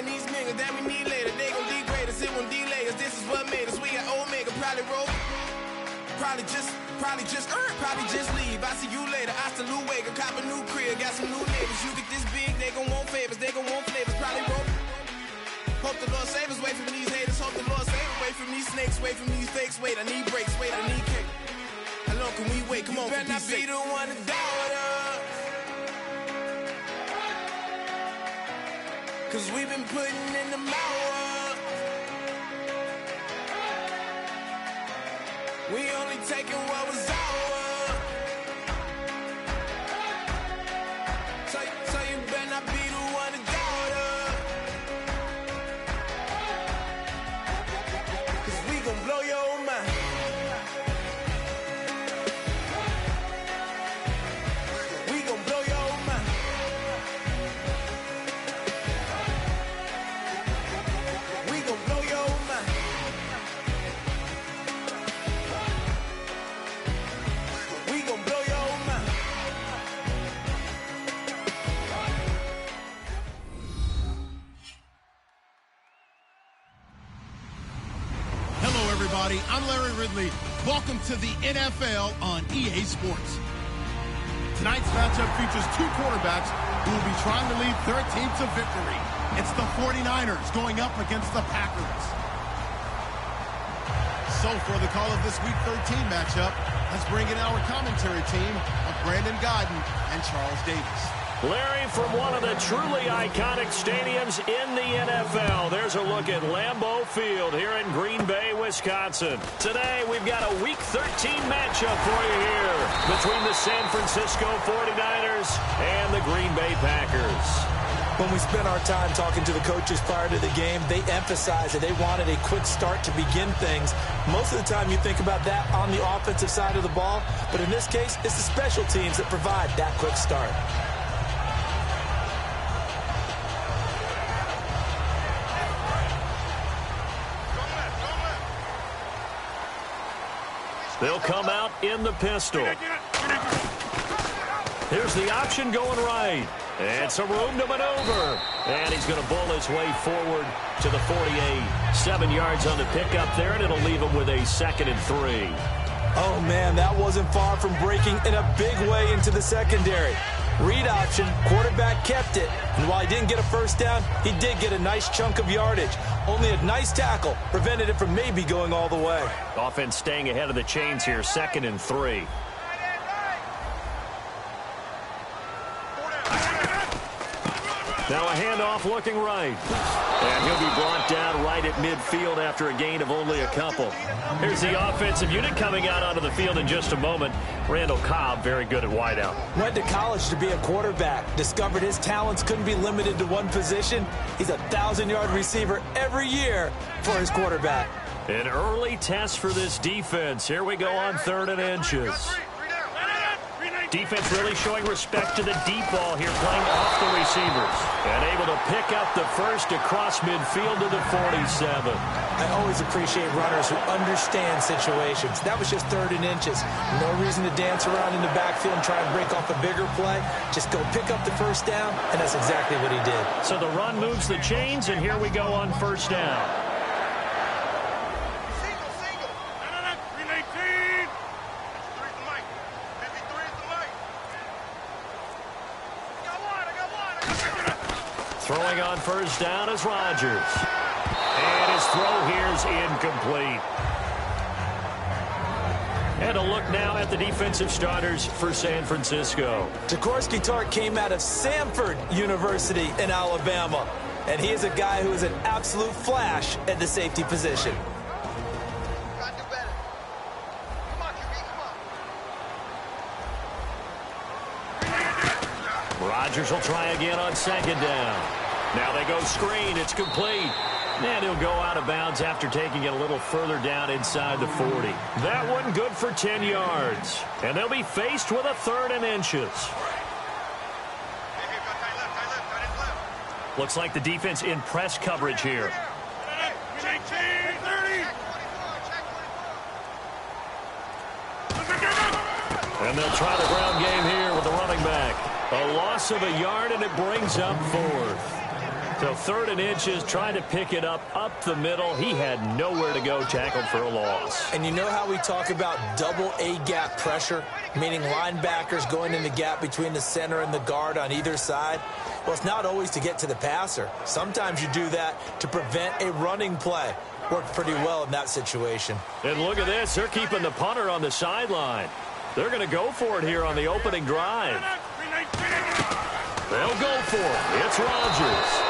counting these millions that we need later. They gon' degrade us, it won't delay us. This is what made us. We got Omega, probably roll. Probably just leave. I see you later. I salute Wake, cop a new crib, got some new neighbors. You get this big, they gon' want favors, they gon' want flavors. Probably roll. Hope the Lord save us, wait from these haters. Hope the Lord save us, wait from these snakes, wait from these fakes. Wait, I need breaks, wait, I need cake. How long can we wait? Come on, better not be the one to doubt us. Cause we've been putting in the mouth. We only taking what was ours. So you better not be the one to doubt us. Cause we gon' blow your mind. We gon' blow your mind. We gon' blow your mind. We gon' blow your mind. Hello, everybody. I'm Larry Ridley. Welcome to the NFL on EA Sports. Tonight's matchup features two quarterbacks who will be trying to lead their team to victory. It's the 49ers going up against the Packers. So for the call of this Week 13 matchup, let's bring in our commentary team of Brandon Godden and Charles Davis. Larry, from one of the truly iconic stadiums in the NFL, there's a look at Lambeau Field here in Green Bay, Wisconsin. Today, we've got a Week 13 matchup for you here between the San Francisco 49ers and the Green Bay Packers. When we spent our time talking to the coaches prior to the game, they emphasized that they wanted a quick start to begin things. Most of the time you think about that on the offensive side of the ball, but in this case, it's the special teams that provide that quick start. They'll come out in the pistol. Here's the option going right. And some room to maneuver. And he's going to bowl his way forward to the 48. 7 yards on the pickup there, and it'll leave him with a 2nd and 3. Oh, man, that wasn't far from breaking in a big way into the secondary. Read option, quarterback kept it. And while he didn't get a first down, he did get a nice chunk of yardage. Only a nice tackle prevented it from maybe going all the way. Offense staying ahead of the chains here, 2nd and 3. Now a handoff looking right. And he'll be brought down right at midfield after a gain of only a couple. Here's the offensive unit coming out onto the field in just a moment. Randall Cobb, very good at wideout. Went to college to be a quarterback. Discovered his talents couldn't be limited to one position. He's a 1,000-yard receiver every year for his quarterback. An early test for this defense. Here we go on 3rd and inches. Defense really showing respect to the deep ball here, playing off the receivers. And able to pick up the first across midfield to the 47. I always appreciate runners who understand situations. That was just 3rd and inches. No reason to dance around in the backfield and try and break off a bigger play. Just go pick up the first down, and that's exactly what he did. So the run moves the chains, and here we go on 1st down. Throwing on 1st down is Rodgers. And his throw here is incomplete. And a look now at the defensive starters for San Francisco. Jaworski Tartt came out of Samford University in Alabama. And he is a guy who is an absolute flash at the safety position. Rodgers will try again on 2nd down. Now they go screen. It's complete. And he'll go out of bounds after taking it a little further down inside the 40. That one good for 10 yards. And they'll be faced with a 3rd and inches. Looks like the defense in press coverage here. And they'll try the ground game here with the running back. A loss of a yard, and it brings up 4th. So 3rd and inches, trying to pick it up the middle. He had nowhere to go, tackled for a loss. And you know how we talk about double A-gap pressure, meaning linebackers going in the gap between the center and the guard on either side? Well, it's not always to get to the passer. Sometimes you do that to prevent a running play. Worked pretty well in that situation. And look at this. They're keeping the punter on the sideline. They're going to go for it here on the opening drive. They'll go for it. It's Rodgers.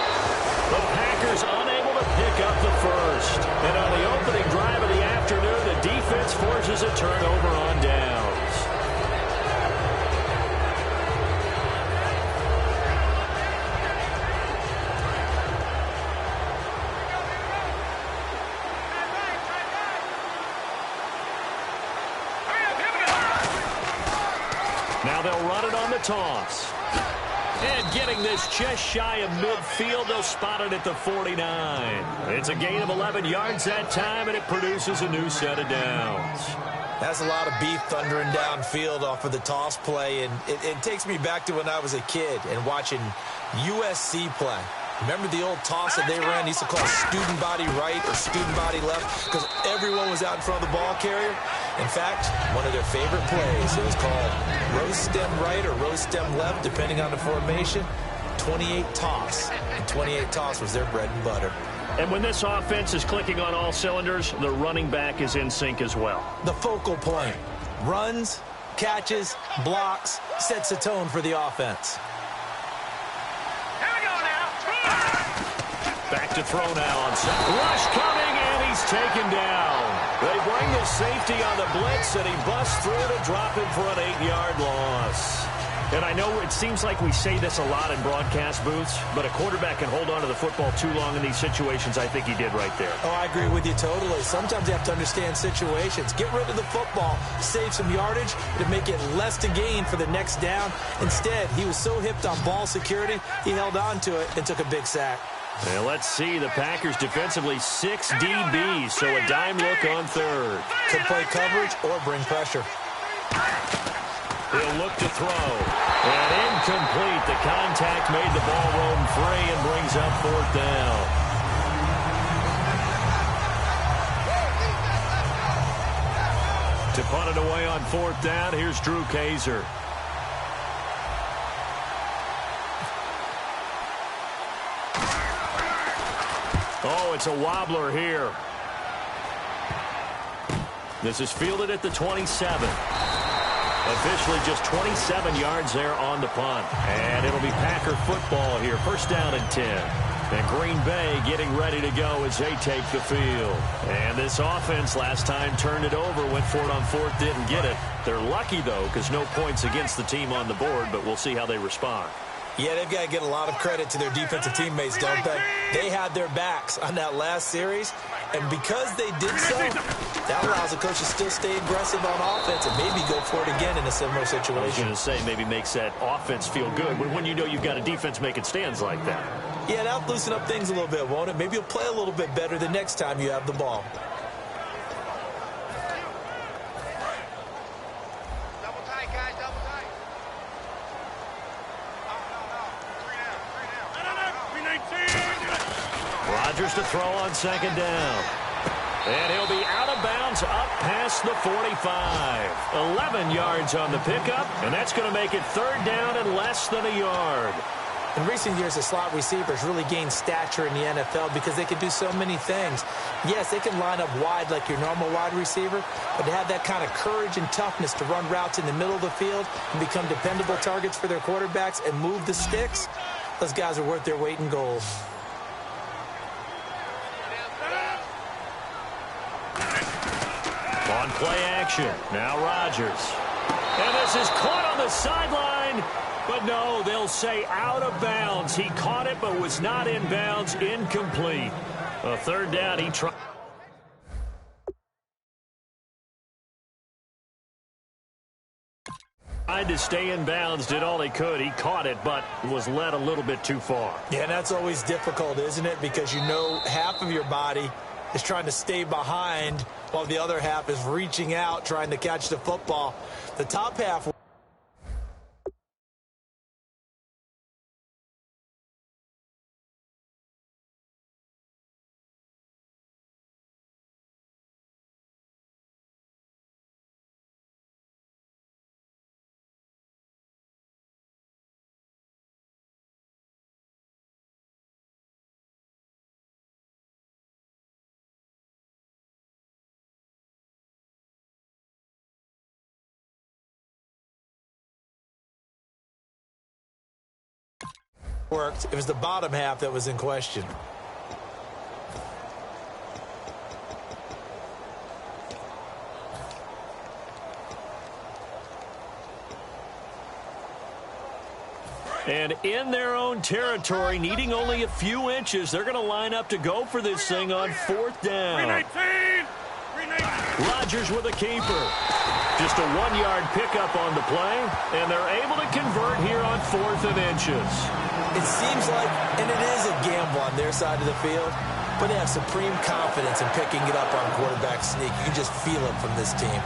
The Packers unable to pick up the first. And on the opening drive of the afternoon, the defense forces a turnover on downs. Now they'll run it on the toss. And getting this just shy of midfield, they'll spot it at the 49. It's a gain of 11 yards that time, and it produces a new set of downs. That's a lot of beef thundering downfield off of the toss play, and it takes me back to when I was a kid and watching USC play. Remember the old toss that they ran? They used to call student body right or student body left because everyone was out in front of the ball carrier. In fact, one of their favorite plays, it was called rose stem right or rose stem left, depending on the formation. 28 toss, and 28 toss was their bread and butter. And when this offense is clicking on all cylinders, the running back is in sync as well. The focal point. Runs, catches, blocks, sets the tone for the offense. Back to throw now on second. Rush coming, and he's taken down. They bring the safety on the blitz, and he busts through to drop him for an 8-yard loss. And I know it seems like we say this a lot in broadcast booths, but a quarterback can hold on to the football too long in these situations. I think he did right there. Oh, I agree with you totally. Sometimes you have to understand situations. Get rid of the football, save some yardage to make it less to gain for the next down. Instead, he was so hipped on ball security, he held on to it and took a big sack. Now let's see. The Packers defensively 6 DBs, so a dime look on third. Could play coverage or bring pressure. He'll look to throw. And incomplete. The contact made the ball roam free and brings up 4th down. To punt it away on 4th down, here's Drew Kaiser. Oh, it's a wobbler here. This is fielded at the 27. Officially just 27 yards there on the punt. And it'll be Packer football here. 1st down and 10. And Green Bay getting ready to go as they take the field. And this offense last time turned it over, went for it on 4th, didn't get it. They're lucky, though, because no points against the team on the board, but we'll see how they respond. Yeah, they've got to get a lot of credit to their defensive teammates, don't they? They had their backs on that last series, and because they did so, that allows the coach to still stay aggressive on offense and maybe go for it again in a similar situation. I was going to say maybe makes that offense feel good when you know you've got a defense making stands like that. Yeah, that'll loosen up things a little bit, won't it? Maybe you'll play a little bit better the next time you have the ball. Rodgers to throw on 2nd down. And he'll be out of bounds up past the 45. 11 yards on the pickup, and that's going to make it 3rd down and less than a yard. In recent years, the slot receivers really gained stature in the NFL because they can do so many things. Yes, they can line up wide like your normal wide receiver, but to have that kind of courage and toughness to run routes in the middle of the field and become dependable targets for their quarterbacks and move the sticks, those guys are worth their weight in gold. On play action, now Rodgers. And this is caught on the sideline. But no, they'll say out of bounds. He caught it but was not in bounds. Incomplete. A 3rd down, he tried to stay in bounds, did all he could. He caught it, but was led a little bit too far. Yeah, and that's always difficult, isn't it? Because you know half of your body is trying to stay behind while the other half is reaching out, trying to catch the football. The top half Worked. It was the bottom half that was in question. And in their own territory, needing only a few inches, they're going to line up to go for this thing on 4th down. Rodgers with a keeper. Just a 1-yard pickup on the play, and they're able to convert here on 4th and inches. It seems like, and it is a gamble on their side of the field, but they have supreme confidence in picking it up on quarterback sneak. You can just feel it from this team.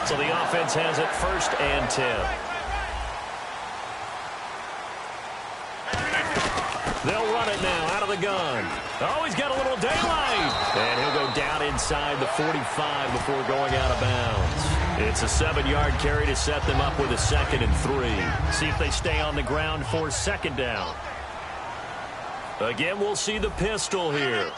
So the offense has it 1st and 10. They'll run it now out of the gun. Oh, he's got a little daylight. And he'll go down inside the 45 before going out of bounds. It's a 7-yard carry to set them up with a 2nd and 3. See if they stay on the ground for 2nd down. Again, we'll see the pistol here.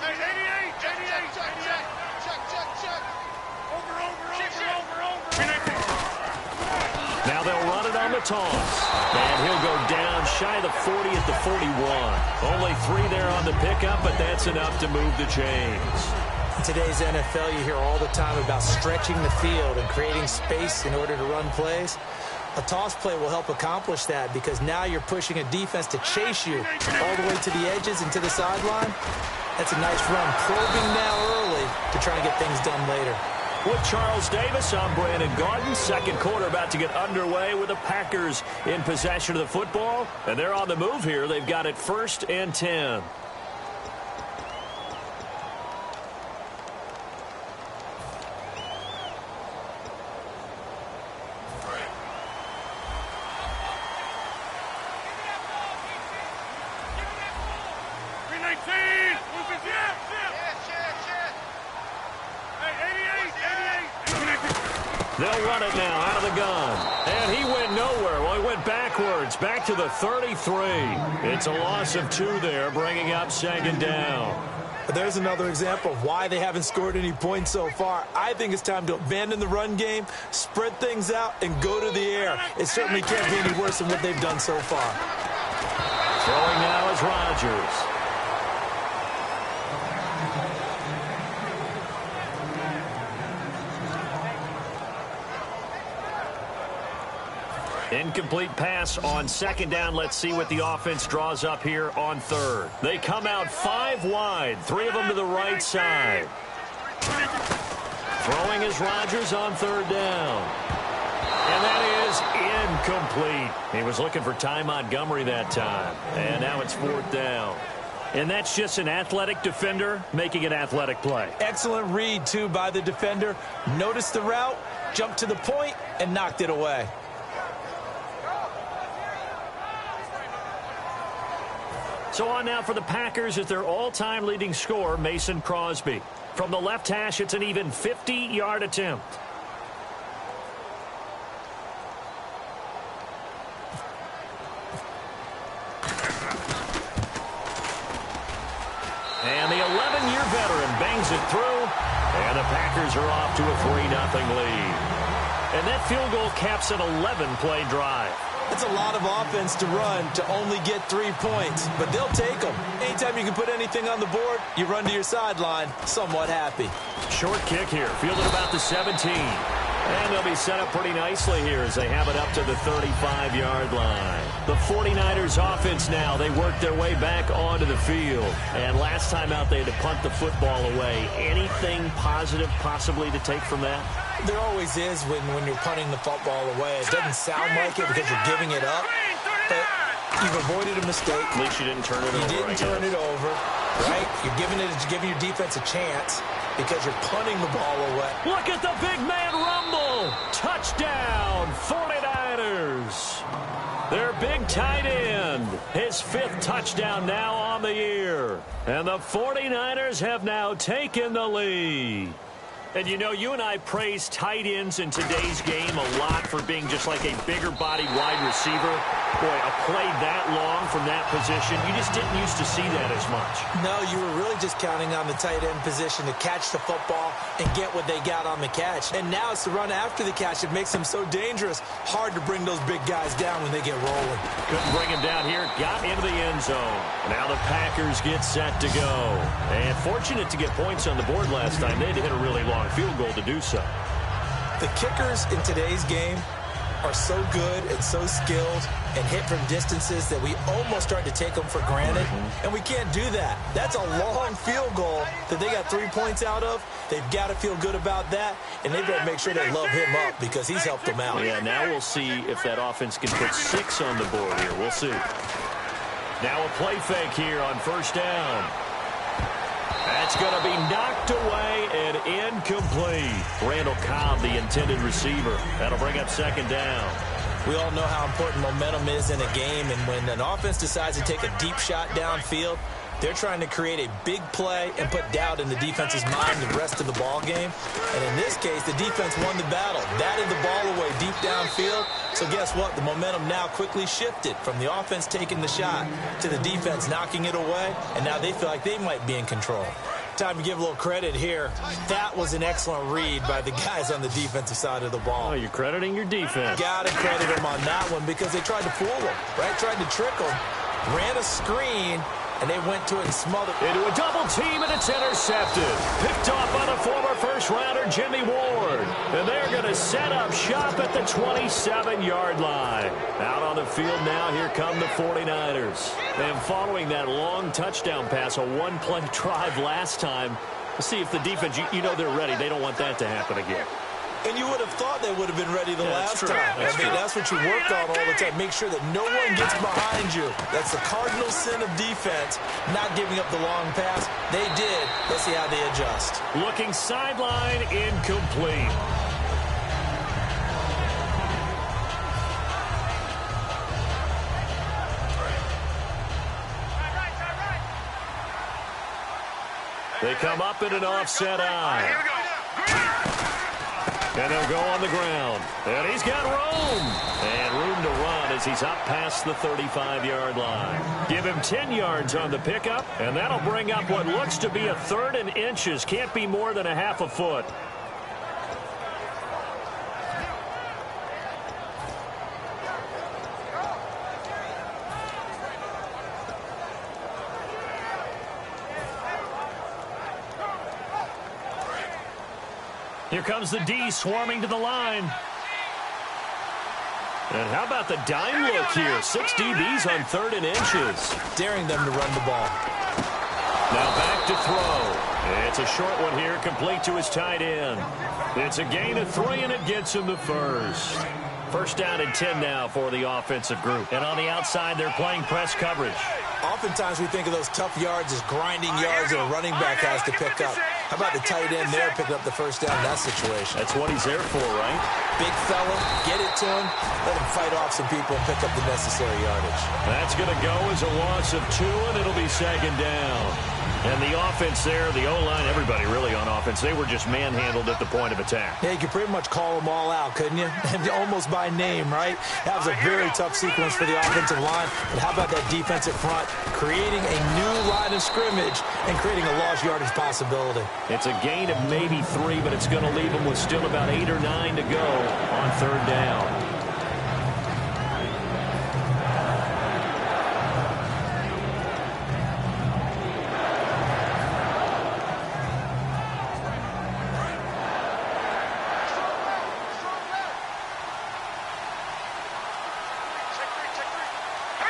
Now they'll run it on the toss. And he'll go down shy of the 40 at the 41. Only 3 there on the pickup, but that's enough to move the chains. In today's NFL, you hear all the time about stretching the field and creating space in order to run plays. A toss play will help accomplish that because now you're pushing a defense to chase you all the way to the edges and to the sideline. That's a nice run, probing now early to try and get things done later. With Charles Davis, I'm Brandon Gaudin. 2nd quarter about to get underway with the Packers in possession of the football. And they're on the move here. They've got it 1st and 10. They'll run it now out of the gun. And he went nowhere. Well, he went backwards, back to the 33. It's a loss of 2 there, bringing up 2nd down. There's another example of why they haven't scored any points so far. I think it's time to abandon the run game, spread things out, and go to the air. It certainly can't be any worse than what they've done so far. Throwing now is Rodgers. Incomplete pass on 2nd down. Let's see what the offense draws up here on 3rd. They come out 5 wide, 3 of them to the right side. Throwing is Rodgers on 3rd down. And that is incomplete. He was looking for Ty Montgomery that time. And now it's 4th down. And that's just an athletic defender making an athletic play. Excellent read, too, by the defender. Noticed the route, jumped to the point, and knocked it away. So on now for the Packers is their all-time leading scorer, Mason Crosby. From the left hash, it's an even 50-yard attempt. And the 11-year veteran bangs it through, and the Packers are off to a 3-0 lead. And that field goal caps an 11-play drive. It's a lot of offense to run to only get 3 points, but they'll take them. Anytime you can put anything on the board, you run to your sideline, somewhat happy. Short kick here, fielded about the 17. And they'll be set up pretty nicely here as they have it up to the 35-yard line. The 49ers offense now, they work their way back onto the field. And last time out, they had to punt the football away. Anything positive possibly to take from that? There always is when you're punting the football away. It doesn't sound like it because you're giving it up, but you've avoided a mistake. At least you didn't turn it over. You didn't turn it over, right? You're giving your defense a chance because you're punting the ball away. Look at the big man rumble. Touchdown, 49ers. Their big tight end, his 5th touchdown now on the year. And the 49ers have now taken the lead. And, you know, you and I praise tight ends in today's game a lot for being just like a bigger-bodied wide receiver. Boy, a play that long from that position, you just didn't used to see that as much. No, you were really just counting on the tight end position to catch the football and get what they got on the catch. And now it's the run after the catch that makes them so dangerous. Hard to bring those big guys down when they get rolling. Couldn't bring him down here. Got into the end zone. Now the Packers get set to go. And fortunate to get points on the board last time. They had to hit a really long field goal to do so. The kickers in today's game are so good and so skilled and hit from distances that we almost start to take them for granted. And we can't do that. That's a long field goal that they got 3 points out of. They've got to feel good about that, and they've got to make sure they love him up because he's helped them out. Yeah, now we'll see if that offense can put 6 on the board here. We'll see. Now a play fake here on first down. That's going to be knocked away and incomplete. Randall Cobb, the intended receiver. That'll bring up second down. We all know how important momentum is in a game, and when an offense decides to take a deep shot downfield, they're trying to create a big play and put doubt in the defense's mind the rest of the ball game. And in this case, the defense won the battle, batted the ball away deep downfield. So guess what? The momentum now quickly shifted from the offense taking the shot to the defense knocking it away, and now they feel like they might be in control. Time to give a little credit here. That was an excellent read by the guys on the defensive side of the ball. Oh, you're crediting your defense. Got to credit them on that one because they tried to fool them, right? Tried to trick them, ran a screen, and they went to it and smothered. Into a double team, and it's intercepted. Picked off by the former first-rounder, Jimmy Ward. And they're going to set up shop at the 27-yard line. Out on the field now, here come the 49ers. And following that long touchdown pass, a one-play drive last time, we'll see if the defense, you know they're ready. They don't want that to happen again. And you would have thought they would have been ready the last time. That's what you work on all the time. Make sure that no one gets behind you. That's the cardinal sin of defense, not giving up the long pass. They did. Let's see how they adjust. Looking sideline, incomplete. They come up in an offset eye. And they'll go on the ground. And he's got room. And room to run as he's up past the 35-yard line. Give him 10 yards on the pickup, and that'll bring up what looks to be a 3rd and inches. Can't be more than a half a foot. Here comes the D swarming to the line. And how about the dime look here? 6 DBs on 3rd and inches. Daring them to run the ball. Now back to throw. It's a short one here, complete to his tight end. It's a gain of 3, and it gets him the first. First down and 10 now for the offensive group. And on the outside, they're playing press coverage. Oftentimes we think of those tough yards as grinding yards that a running back has to pick up. How about the tight end there picking up the first down in that situation? That's what he's there for, right? Big fella, get it to him, let him fight off some people and pick up the necessary yardage. That's going to go as a loss of 2, and it'll be second down. And the offense there, the O-line, everybody really on offense, they were just manhandled at the point of attack. Yeah, you could pretty much call them all out, couldn't you? Almost by name, right? That was a very tough sequence for the offensive line. But how about that defensive front creating a new line of scrimmage and creating a lost yardage possibility? It's a gain of maybe 3, but it's going to leave them with still about 8 or 9 to go on 3rd down.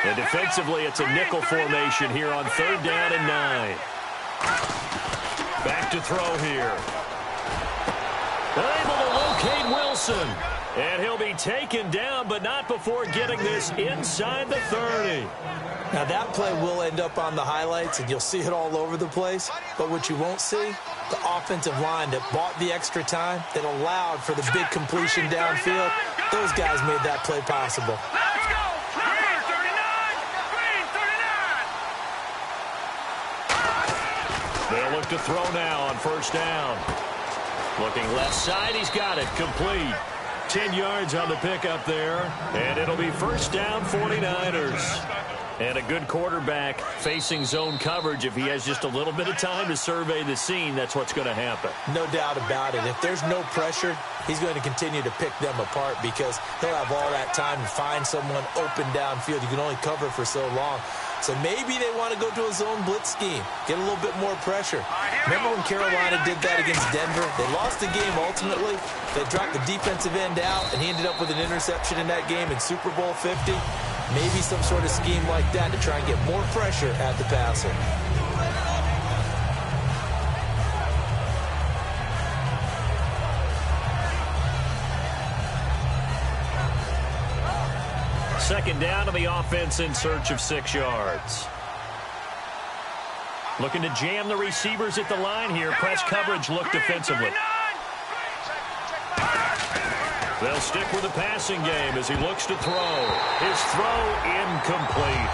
And defensively, it's a nickel formation here on 3rd down and 9. Back to throw here. Able to locate Wilson. And he'll be taken down, but not before getting this inside the 30. Now, that play will end up on the highlights, and you'll see it all over the place. But what you won't see, the offensive line that bought the extra time, that allowed for the big completion downfield, those guys made that play possible. They'll look to throw now on first down. Looking left side, he's got it, complete. 10 yards on the pickup there, and it'll be first down 49ers. And a good quarterback facing zone coverage, if he has just a little bit of time to survey the scene, that's what's going to happen. No doubt about it. If there's no pressure, he's going to continue to pick them apart because he'll have all that time to find someone open downfield. You can only cover for so long. So maybe they want to go to a zone blitz scheme, get a little bit more pressure. Remember when Carolina did that against Denver? They lost the game ultimately. They dropped the defensive end out, and he ended up with an interception in that game in Super Bowl 50. Maybe some sort of scheme like that to try and get more pressure at the passer. Second down to the offense in search of 6 yards. Looking to jam the receivers at the line here. Press coverage look defensively. They'll stick with the passing game as he looks to throw. His throw incomplete.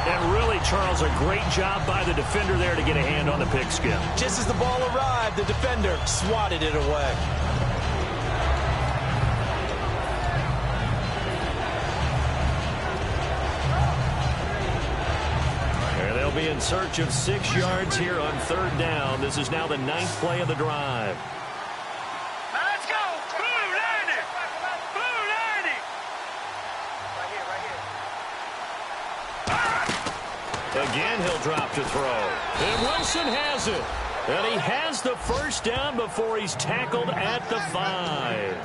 And really, Charles, a great job by the defender there to get a hand on the pigskin. Just as the ball arrived, the defender swatted it away. Be in search of 6 yards here on third down. This is now the 9th play of the drive. Let's go! Blue 90! Blue 90! Again, he'll drop to throw. And Wilson has it. And he has the first down before he's tackled at the 5.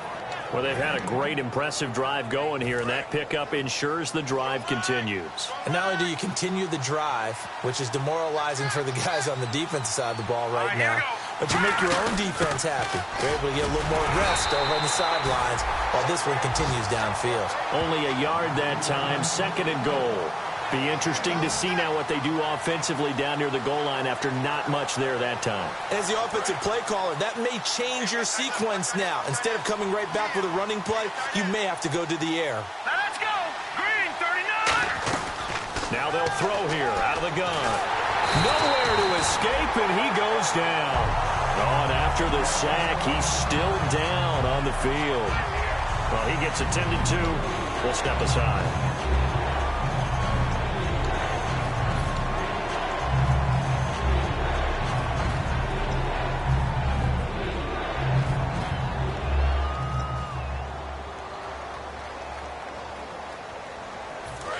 Well, they've had a great, impressive drive going here, and that pickup ensures the drive continues. And not only do you continue the drive, which is demoralizing for the guys on the defensive side of the ball right now, but you make your own defense happy. They're able to get a little more rest over on the sidelines while this one continues downfield. Only a yard that time, second and goal. Be interesting to see now what they do offensively down near the goal line after not much there that time. As the offensive play caller, that may change your sequence now. Instead of coming right back with a running play, you may have to go to the air. Let's go! Green 39! Now they'll throw here out of the gun. Nowhere to escape, and he goes down. Oh, and after the sack, he's still down on the field. Well, he gets attended to. We'll step aside.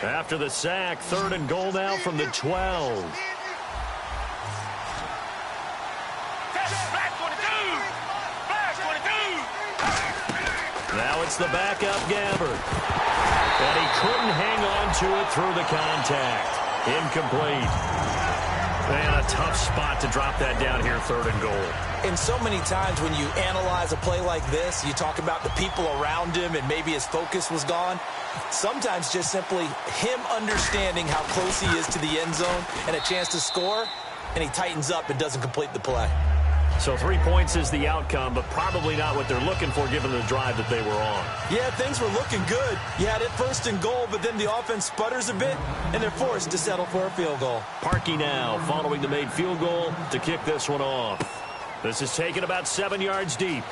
After the sack, third and goal now from the 12. Now it's the backup Gabbard. And he couldn't hang on to it through the contact. Incomplete. Man, a tough spot to drop that down here, third and goal. And so many times when you analyze a play like this, you talk about the people around him and maybe his focus was gone. Sometimes just simply him understanding how close he is to the end zone and a chance to score, and he tightens up and doesn't complete the play. So 3 points is the outcome, but probably not what they're looking for given the drive that they were on. Yeah, things were looking good. You had it first and goal, but then the offense sputters a bit, and they're forced to settle for a field goal. Parkey now following the made field goal to kick this one off. This is taken about 7 yards deep.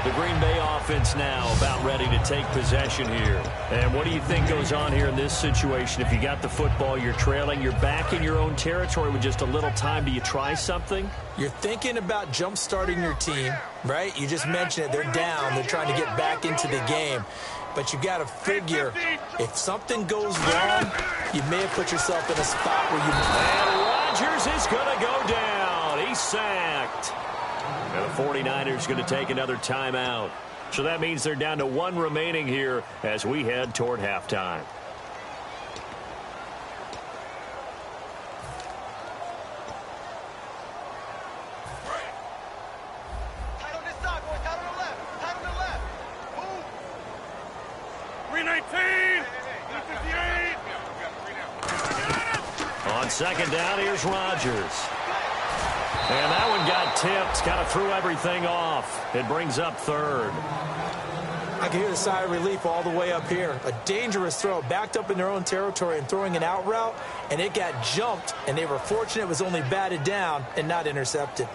The Green Bay offense now about ready to take possession here. And what do you think goes on here in this situation? If you got the football, you're trailing, you're back in your own territory with just a little time. Do you try something? You're thinking about jump-starting your team, right? You just mentioned it. They're down. They're trying to get back into the game. But you got to figure, if something goes wrong, you may have put yourself in a spot where you... And Rodgers is going to go down. He's sacked. And the 49ers going to take another timeout. So that means they're down to 1 remaining here as we head toward halftime. Tight on this side, boys. Tight on the left. Tight on the left. Move. 319. 358. On second down, here's Rodgers. And that one got tipped, kind of threw everything off. It brings up third. I can hear the sigh of relief all the way up here. A dangerous throw, backed up in their own territory and throwing an out route, and it got jumped, and they were fortunate it was only batted down and not intercepted.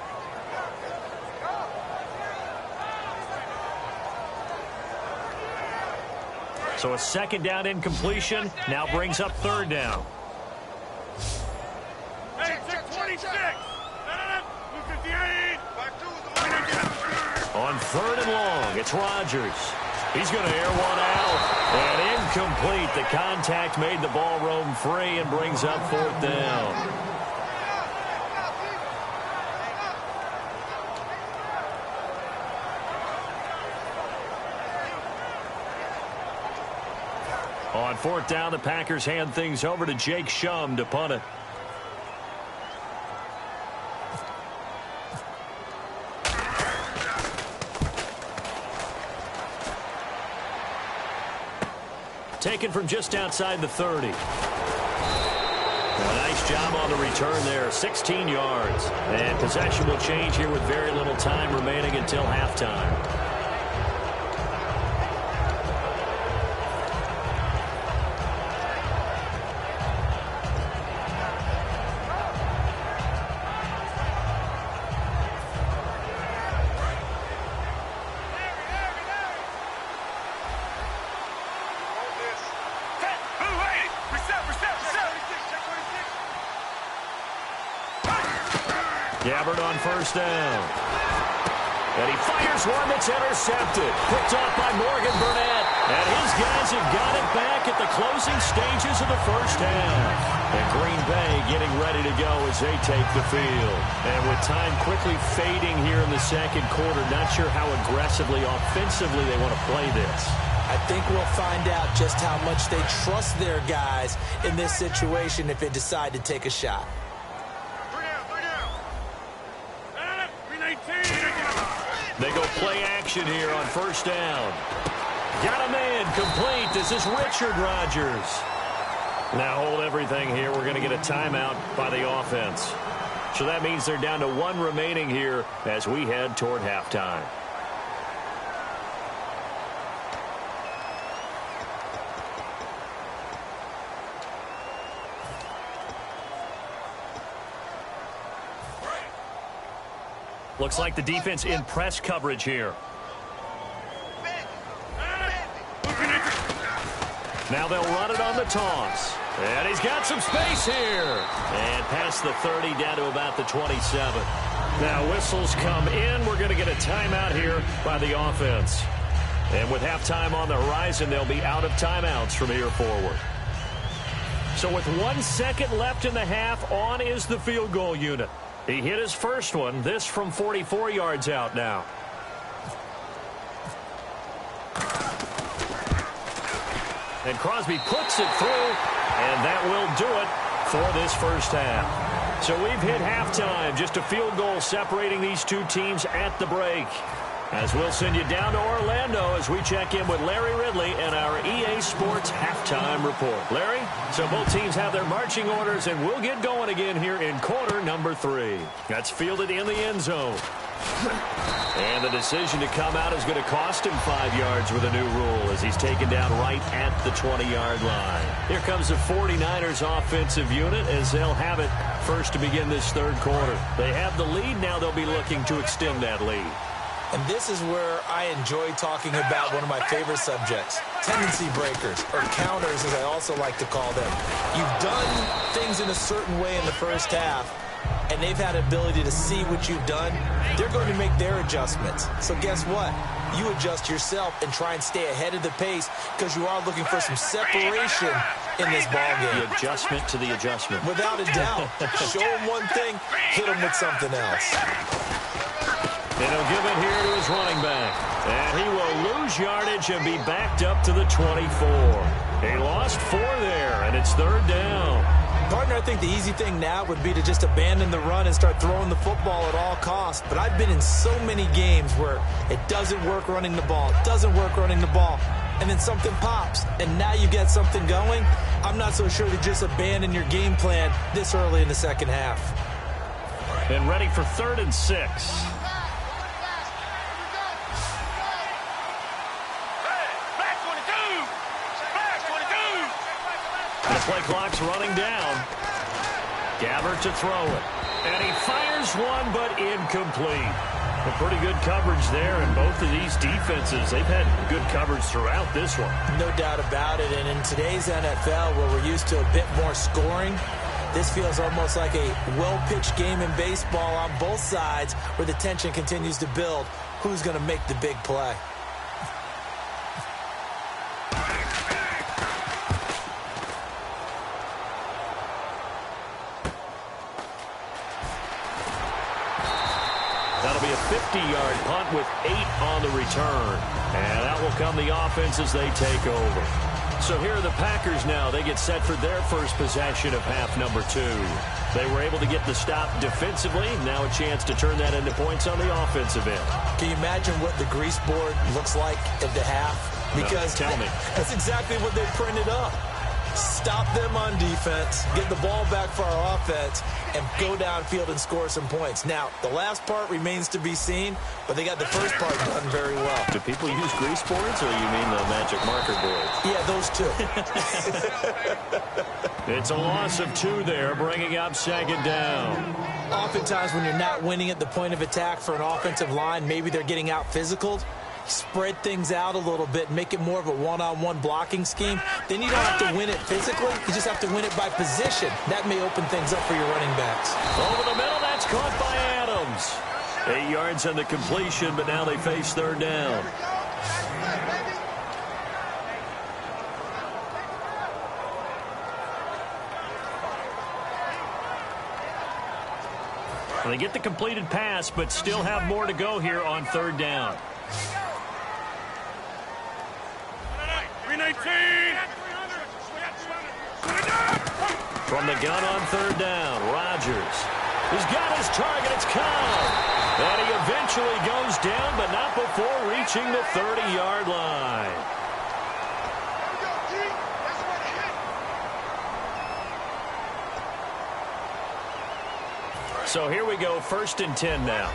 So a second down incompletion now brings up third down. Hey, check 26. 58. On third and long, it's Rodgers. He's going to air one out. And incomplete. The contact made the ball roam free and brings up fourth down. On fourth down, the Packers hand things over to Jake Shum to punt it. Taken from just outside the 30. A nice job on the return there, 16 yards. And possession will change here with very little time remaining until halftime. Gabbard on first down. And he fires one that's intercepted. Picked off by Morgan Burnett. And his guys have got it back at the closing stages of the first half. And Green Bay getting ready to go as they take the field. And with time quickly fading here in the second quarter, not sure how aggressively, offensively they want to play this. I think we'll find out just how much they trust their guys in this situation if they decide to take a shot. They go play action here on first down. Got him in, complete. This is Richard Rodgers. Now hold everything here. We're going to get a timeout by the offense. So that means they're down to one remaining here as we head toward halftime. Looks like the defense in press coverage here. Now they'll run it on the toss. And he's got some space here. And past the 30 down to about the 27. Now whistles come in. We're going to get a timeout here by the offense. And with halftime on the horizon, they'll be out of timeouts from here forward. So with 1 second left in the half, on is the field goal unit. He hit his first one, this from 44 yards out now. And Crosby puts it through, and that will do it for this first half. So we've hit halftime, just a field goal separating these two teams at the break. As we'll send you down to Orlando as we check in with Larry Ridley and our EA Sports Halftime Report. Larry, so both teams have their marching orders, and we'll get going again here in quarter number 3. That's fielded in the end zone. And the decision to come out is going to cost him 5 yards with a new rule as he's taken down right at the 20-yard line. Here comes the 49ers offensive unit as they'll have it first to begin this third quarter. They have the lead. Now they'll be looking to extend that lead. And this is where I enjoy talking about one of my favorite subjects, tendency breakers, or counters as I also like to call them. You've done things in a certain way in the first half, and they've had ability to see what you've done. They're going to make their adjustments. So guess what? You adjust yourself and try and stay ahead of the pace because you are looking for some separation in this ballgame. The adjustment to the adjustment. Without a doubt. Show them one thing, hit them with something else. And he'll give it here to his running back. And he will lose yardage and be backed up to the 24. He lost 4 there, and it's third down. Partner, I think the easy thing now would be to just abandon the run and start throwing the football at all costs. But I've been in so many games where it doesn't work running the ball, and then something pops, and now you get something going. I'm not so sure to just abandon your game plan this early in the second half. And ready for 3rd and 6. The play clock's running down. Gabbard to throw it. And he fires one, but incomplete. Well, pretty good coverage there, and both of these defenses, they've had good coverage throughout this one. No doubt about it, and in today's NFL, where we're used to a bit more scoring, this feels almost like a well-pitched game in baseball on both sides where the tension continues to build. Who's going to make the big play? That'll be a 50-yard punt with 8 on the return. And that will come the offense as they take over. So here are the Packers now. They get set for their first possession of half number 2. They were able to get the stop defensively. Now a chance to turn that into points on the offensive end. Can you imagine what the grease board looks like at the half? Because no, tell me. That's exactly what they printed up. Stop them on defense, get the ball back for our offense, and go downfield and score some points. Now, the last part remains to be seen, but they got the first part done very well. Do people use grease boards, or you mean the magic marker boards? Yeah, those two. It's a loss of 2 there, bringing up second down. Oftentimes when you're not winning at the point of attack for an offensive line, maybe they're getting out physical. Spread things out a little bit, make it more of a one-on-one blocking scheme. Then you don't have to win it physically. You just have to win it by position. That may open things up for your running backs. Over the middle, that's caught by Adams. 8 yards on the completion, but now they face third down. They get the completed pass, but still have more to go here on third down. From the gun on third down, Rodgers. He's got his target. It's Cobb. And he eventually goes down, but not before reaching the 30-yard line. So here we go, 1st and 10 now.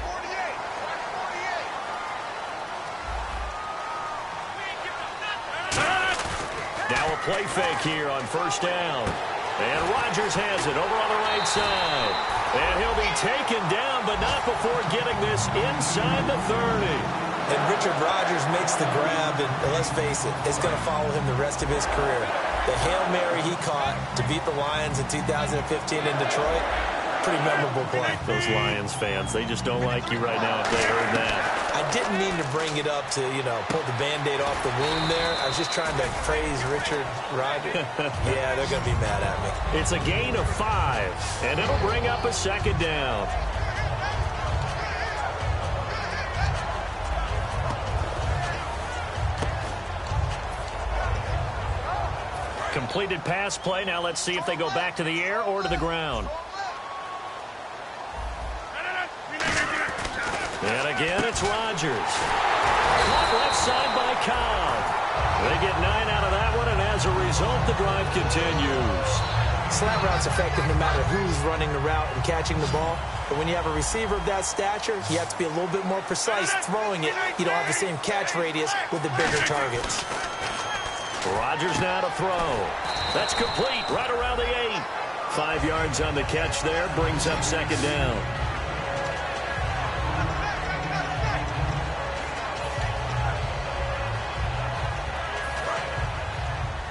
Now a play fake here on 1st down. And Rodgers has it over on the right side. And he'll be taken down, but not before getting this inside the 30. And Richard Rodgers makes the grab, and let's face it, it's going to follow him the rest of his career. The Hail Mary he caught to beat the Lions in 2015 in Detroit, pretty memorable play. Those Lions fans, they just don't like you right now if they heard that. I didn't mean to bring it up to, pull the Band-Aid off the wound there. I was just trying to praise Richard Rodgers. Yeah, they're going to be mad at me. It's a gain of 5, and it'll bring up a second down. Completed pass play. Now let's see if they go back to the air or to the ground. And again, it's Rodgers. Caught left side by Cobb. They get 9 out of that one, and as a result, the drive continues. Slant route's effective no matter who's running the route and catching the ball. But when you have a receiver of that stature, you have to be a little bit more precise throwing it. You don't have the same catch radius with the bigger targets. Rodgers now to throw. That's complete right around the 8. 5 yards on the catch there, brings up second down.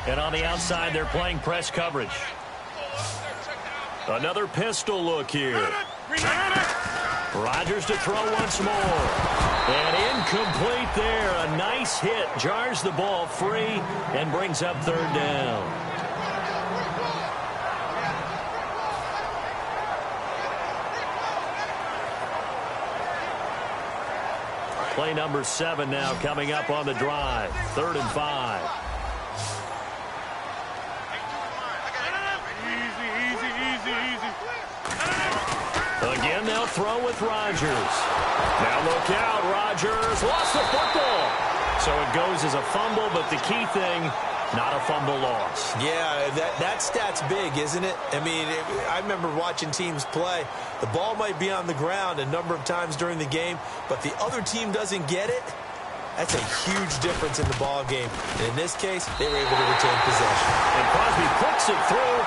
And on the outside, they're playing press coverage. Another pistol look here. Rodgers to throw once more. And incomplete there. A nice hit. Jars the ball free and brings up third down. Play number 7 now coming up on the drive. 3rd and 5. Again, they'll throw with Rodgers. Now look out, Rodgers lost the football. So it goes as a fumble, but the key thing, not a fumble loss. Yeah, that stat's big, isn't it? I mean, I remember watching teams play. The ball might be on the ground a number of times during the game, but the other team doesn't get it. That's a huge difference in the ball game. And in this case, they were able to retain possession. And Crosby puts it through,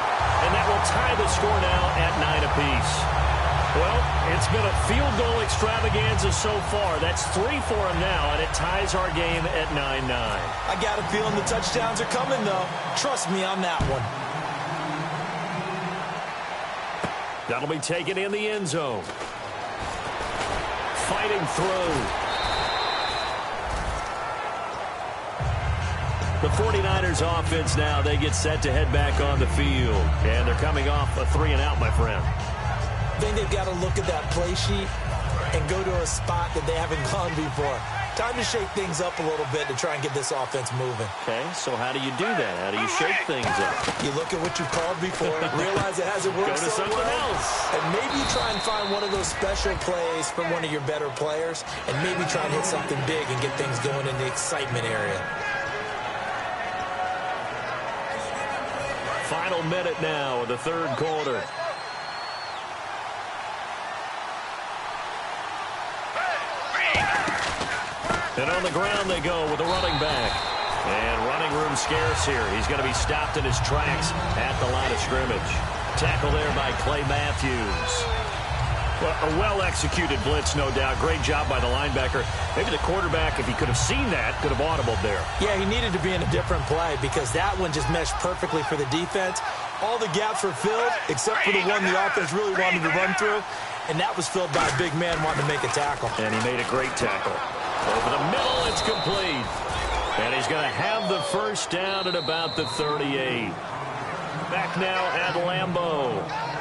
and that will tie the score now at 9 apiece. Well, it's been a field goal extravaganza so far. That's 3 for him now, and it ties our game at 9-9. I got a feeling the touchdowns are coming, though. Trust me on that one. That'll be taken in the end zone. Fighting through. The 49ers offense now, they get set to head back on the field. And they're coming off a 3-and-out, my friend. I think they've got to look at that play sheet and go to a spot that they haven't gone before. Time to shake things up a little bit to try and get this offense moving. Okay, so how do you do that? How do you shake things up? You look at what you called before, realize it hasn't worked Go to so something well, else. and maybe try and find one of those special plays from one of your better players, and maybe try and hit something big and get things going in the excitement area. Final minute now of the third quarter. And on the ground they go with a running back. And running room scarce here. He's going to be stopped in his tracks at the line of scrimmage. Tackle there by Clay Matthews. Well, a well-executed blitz, no doubt. Great job by the linebacker. Maybe the quarterback, if he could have seen that, could have audibled there. Yeah, he needed to be in a different play because that one just meshed perfectly for the defense. All the gaps were filled except for the one the offense really wanted to run through, and that was filled by a big man wanting to make a tackle. And he made a great tackle. Over the middle, it's complete. And he's going to have the first down at about the 38. Back now at Lambeau.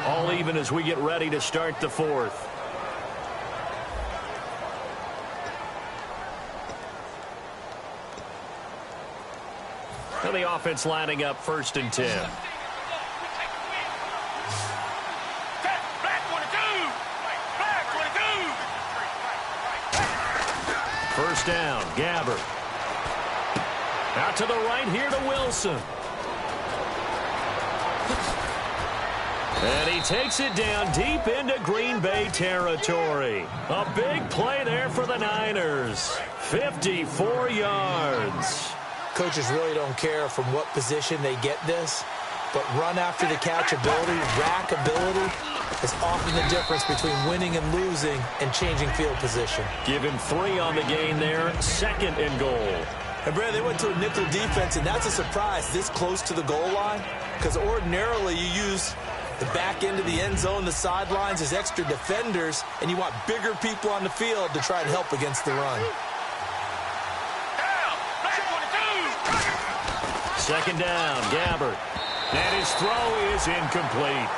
All even as we get ready to start the fourth. And the offense lining up 1st and 10. First down, Gabbert. Out to the right here to Wilson. And he takes it down deep into Green Bay territory. A big play there for the Niners. 54 yards. Coaches really don't care from what position they get this, but run after the catch ability, rack ability, is often the difference between winning and losing and changing field position. Give him 3 on the gain there. 2nd and goal. And, Brad, they went to a nickel defense, and that's a surprise this close to the goal line because ordinarily you use the back end of the end zone, the sidelines as extra defenders, and you want bigger people on the field to try and help against the run. 2nd down, Gabbert. And his throw is incomplete.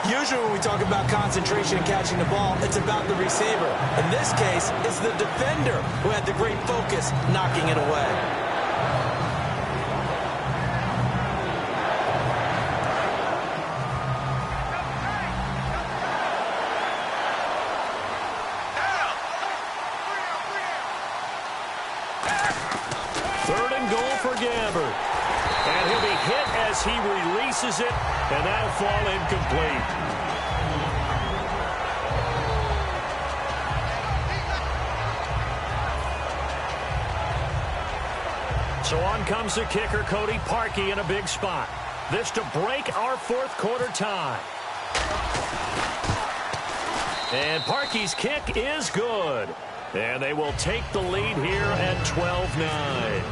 Usually when we talk about concentration and catching the ball, it's about the receiver. In this case, it's the defender who had the great focus knocking it away. Third and goal for Gabbert. And he'll be hit as he releases it, and that'll fall incomplete. So on comes the kicker, Cody Parkey, in a big spot. This to break our 4th quarter tie. And Parkey's kick is good. And they will take the lead here at 12-9.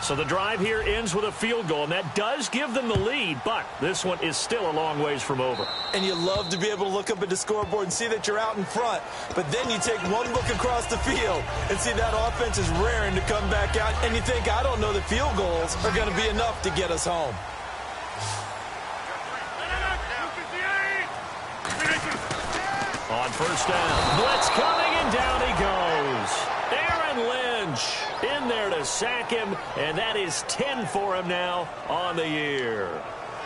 So the drive here ends with a field goal, and that does give them the lead, but this one is still a long ways from over. And you love to be able to look up at the scoreboard and see that you're out in front, but then you take one look across the field and see that offense is raring to come back out, and you think, I don't know that field goals are going to be enough to get us home. On first down, blitz coming, and down he goes. Aaron Lynch in there to sack him, and that is 10 for him now on the year.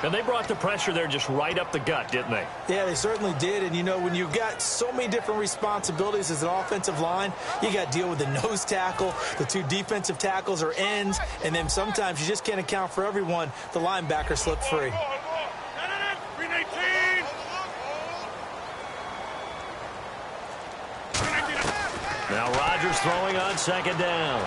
And they brought the pressure there just right up the gut, didn't they? Yeah, they certainly did. And, you know, when you've got so many different responsibilities as an offensive line, you got to deal with the nose tackle, the 2 defensive tackles or ends, and then sometimes you just can't account for everyone. The linebacker slipped free. Now Rodgers throwing on 2nd down.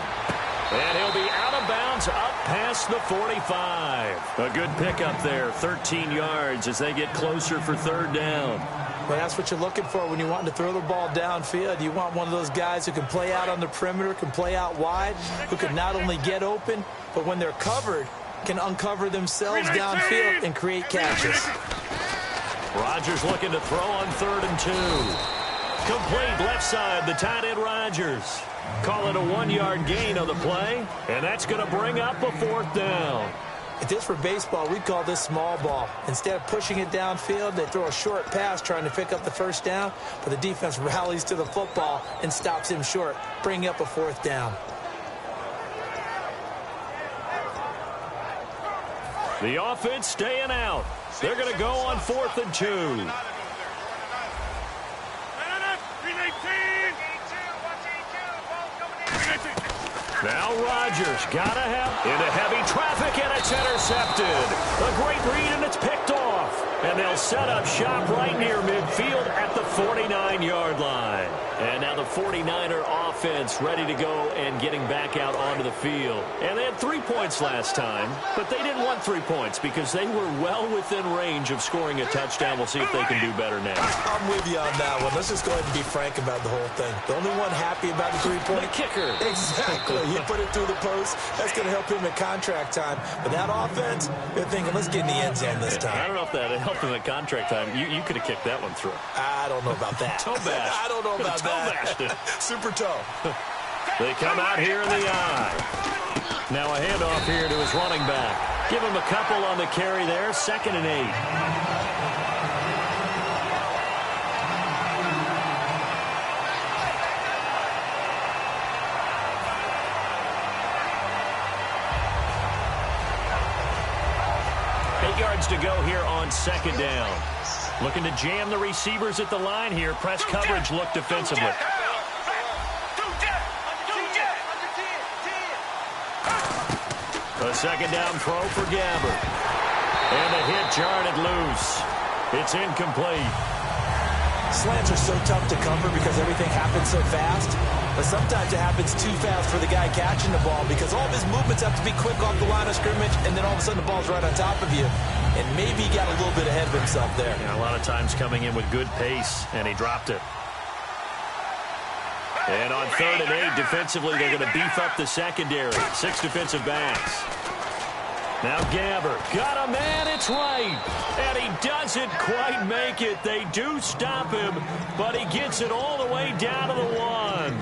And he'll be out of bounds up past the 45. A good pickup there, 13 yards as they get closer for 3rd down. Well, that's what you're looking for when you want to throw the ball downfield. You want one of those guys who can play out on the perimeter, can play out wide, who can not only get open, but when they're covered, can uncover themselves downfield and create catches. Rodgers looking to throw on 3rd and 2. Complete left side, the tight end Rodgers. Call it a 1-yard gain on the play, and that's going to bring up a 4th down. If this were baseball, we'd call this small ball. Instead of pushing it downfield, they throw a short pass trying to pick up the 1st down, but the defense rallies to the football and stops him short, bringing up a 4th down. The offense staying out. They're going to go on 4th and 2. Now Rodgers got to have into heavy traffic, and it's intercepted. A great read, and it's picked off. And they'll set up shop right near midfield at the 49-yard line. And now the 49er offense ready to go and getting back out onto the field. And they had 3 points last time, but they didn't want 3 points because they were well within range of scoring a touchdown. We'll see if they can do better now. I'm with you on that one. Let's just go ahead and be frank about the whole thing. The only one happy about the 3-point. The kicker. Exactly. He put it through the post. That's going to help him at contract time. But that offense, they're thinking, let's get in the end zone this time. I don't know if that helped him at contract time. You could have kicked that one through. I don't know about that. Toe bash. I don't know about that. Super toe. They come out here in the eye. Now a handoff here to his running back. Give him a couple on the carry there. 2nd and 8. Yards to go here on 2nd down. Looking to jam the receivers at the line here. Press coverage look defensively. A 2nd down throw for Gabbert. And a hit jarred it loose. It's incomplete. Slants are so tough to cover because everything happens so fast. But sometimes it happens too fast for the guy catching the ball because all of his movements have to be quick off the line of scrimmage, and then all of a sudden the ball's right on top of you. And maybe he got a little bit ahead of himself there. Yeah, a lot of times coming in with good pace, and he dropped it. And on 3rd and 8, defensively, they're going to beef up the secondary. 6 defensive backs. Now Gabbert got a man, it's right. And he doesn't quite make it. They do stop him, but he gets it all the way down to the 1.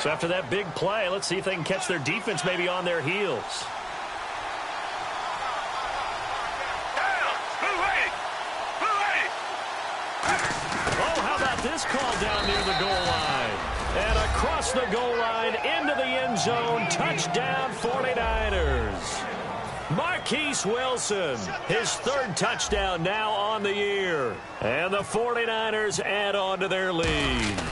So after that big play, let's see if they can catch their defense maybe on their heels. This call down near the goal line. And across the goal line into the end zone. Touchdown 49ers. Marquise Wilson, his 3rd touchdown now on the year. And the 49ers add on to their lead.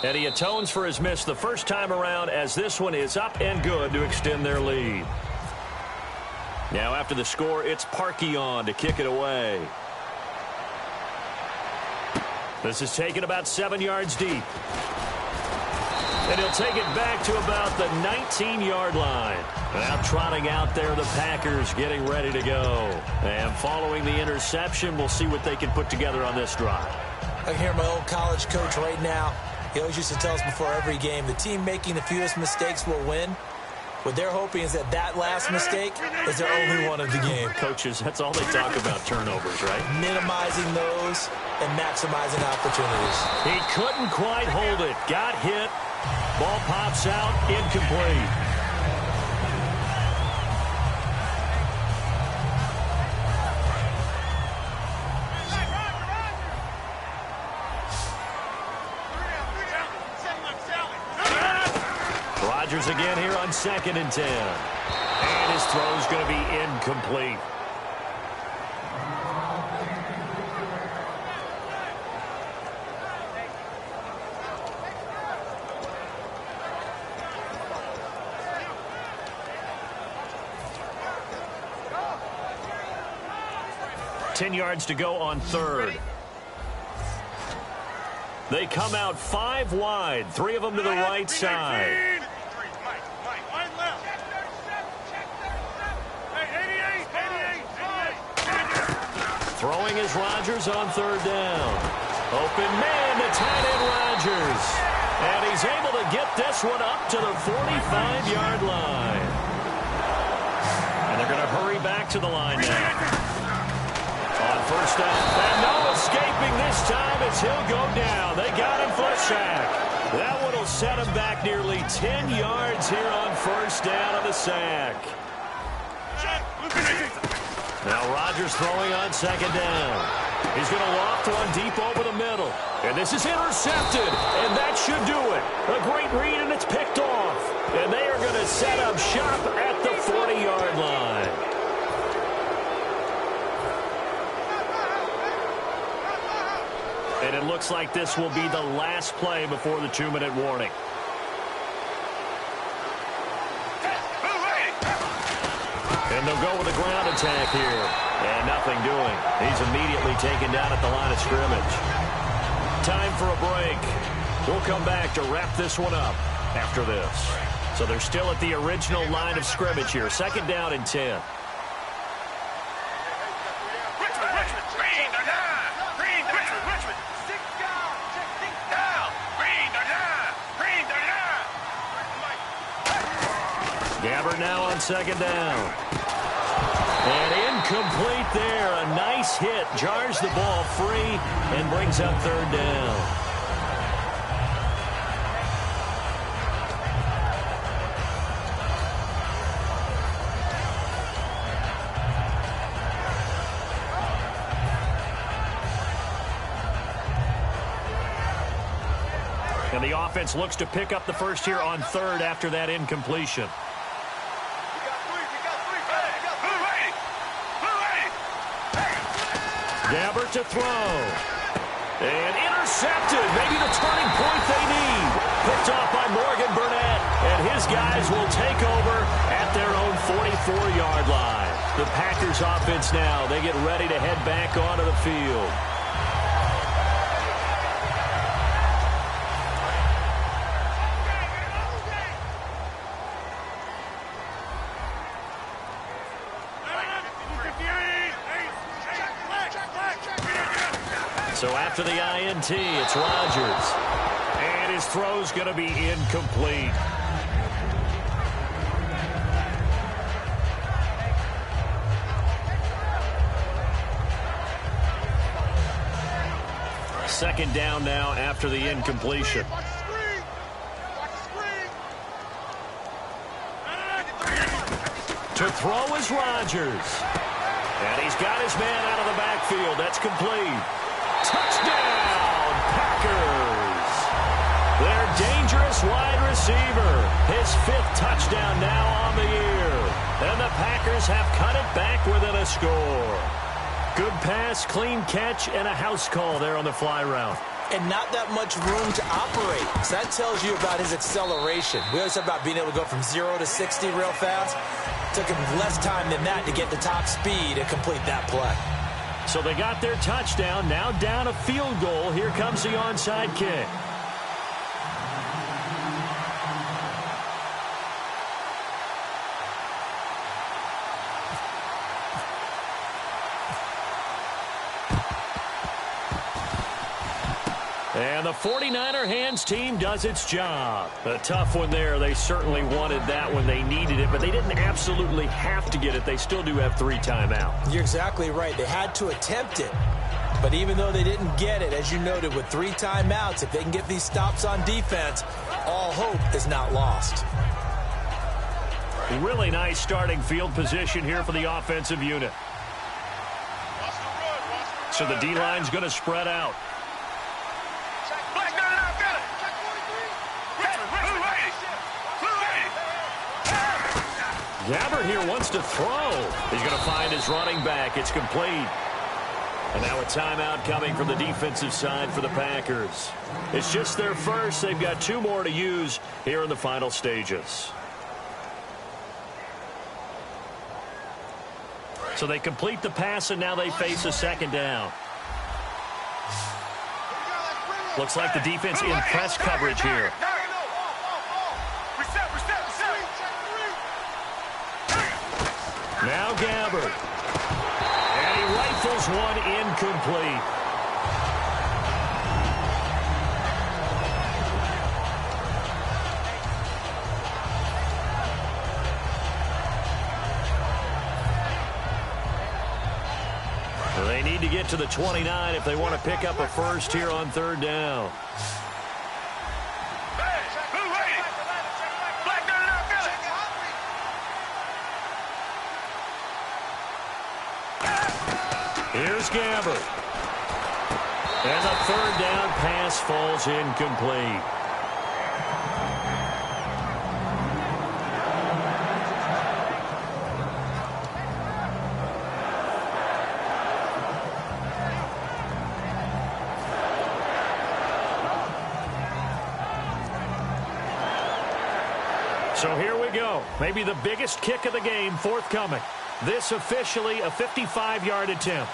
And he atones for his miss the first time around as this one is up and good to extend their lead. Now after the score, it's Parkey on to kick it away. This is taken about 7 yards deep. And he'll take it back to about the 19-yard line. Now trotting out there, the Packers getting ready to go. And following the interception, we'll see what they can put together on this drive. I hear my old college coach right now. He always used to tell us before every game, the team making the fewest mistakes will win. What they're hoping is that last mistake is their only one of the game. Coaches, that's all they talk about, turnovers, right? Minimizing those and maximizing opportunities. He couldn't quite hold it. Got hit. Ball pops out. Incomplete. Rodgers again here on 2nd and 10. And his throw's going to be incomplete. $10 yards to go on 3rd. They come out 5 wide, 3 of them to the right side. Throwing is Rodgers on 3rd down. Open man to tight end Rodgers. And he's able to get this one up to the 45-yard line. And they're going to hurry back to the line now. On 1st down. And no escaping this time as he'll go down. They got him for a sack. That one will set him back nearly 10 yards here on 1st down of the sack. Now Rodgers throwing on 2nd down. He's going to loft one deep over the middle. And this is intercepted. And that should do it. A great read, and it's picked off. And they are going to set up shop at the 40-yard line. And it looks like this will be the last play before the 2-minute warning. And they'll go with a ground attack here. And nothing doing. He's immediately taken down at the line of scrimmage. Time for a break. We'll come back to wrap this one up after this. So they're still at the original line of scrimmage here. 2nd down and 10. Gabbert now on 2nd down. And incomplete there. A nice hit. Jars the ball free and brings up 3rd down. And the offense looks to pick up the first here on 3rd after that incompletion. Gabbert to throw. And intercepted. Maybe the turning point they need. Picked off by Morgan Burnett. And his guys will take over at their own 44-yard line. The Packers offense now, they get ready to head back onto the field. So after the INT, it's Rodgers. And his throw's going to be incomplete. Second down now after the incompletion. To throw is Rodgers. And he's got his man out of the backfield. That's complete. Touchdown, Packers. Their dangerous wide receiver. His 5th touchdown now on the year. And the Packers have cut it back within a score. Good pass, clean catch, and a house call there on the fly route. And not that much room to operate. So that tells you about his acceleration. We always talk about being able to go from 0 to 60 real fast. Took him less time than that to get the top speed and complete that play. So they got their touchdown, now down a field goal. Here comes the onside kick. And the 49er hands team does its job. A tough one there. They certainly wanted that when they needed it, but they didn't absolutely have to get it. They still do have 3 timeouts. You're exactly right. They had to attempt it. But even though they didn't get it, as you noted, with 3 timeouts, if they can get these stops on defense, all hope is not lost. Really nice starting field position here for the offensive unit. So the D-line's going to spread out. Gabbert here wants to throw. He's going to find his running back. It's complete. And now a timeout coming from the defensive side for the Packers. It's just their first. They've got 2 more to use here in the final stages. So they complete the pass, and now they face a 2nd down. Looks like the defense in press coverage here. Now Gabbard. And he rifles one incomplete. They need to get to the 29 if they want to pick up a first here on third down. Here's Gabbard. And the third down pass falls incomplete. So here we go. Maybe the biggest kick of the game forthcoming. This officially a 55-yard attempt.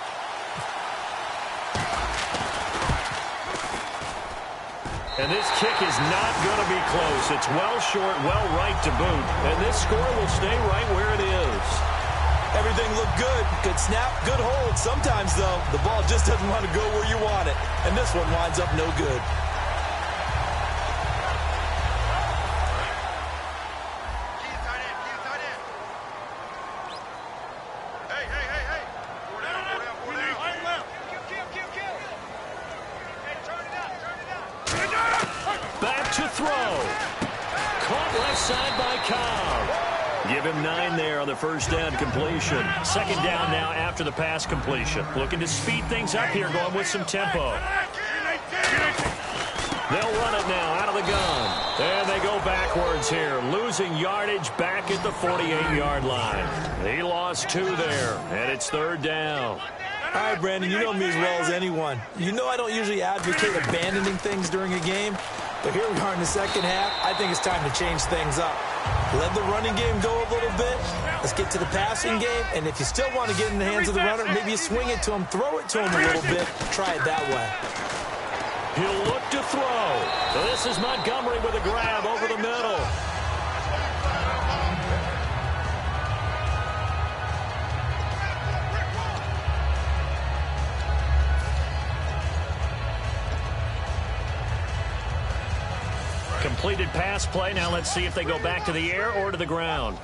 And this kick is not going to be close. It's well short, well right to boot. And this score will stay right where it is. Everything looked good. Good snap, good hold. Sometimes, though, the ball just doesn't want to go where you want it. And this one winds up no good. Back to throw. Caught left side by Cobb. Give him 9 there on the first down completion. Second down now after the pass completion. Looking to speed things up here, going with some tempo. They'll run it now out of the gun. And they go backwards here, losing yardage back at the 48-yard line. He lost 2 there, and it's third down. All right, Brandon, you know me as well as anyone. You know I don't usually advocate abandoning things during a game, but here we are in the second half. I think it's time to change things up. Let the running game go a little bit. Let's get to the passing game, and if you still want to get in the hands of the runner, maybe you swing it to him, throw it to him a little bit, try it that way. He'll look to throw. This is Montgomery with a grab over the middle. Completed pass play. Now let's see if they go back to the air or to the ground.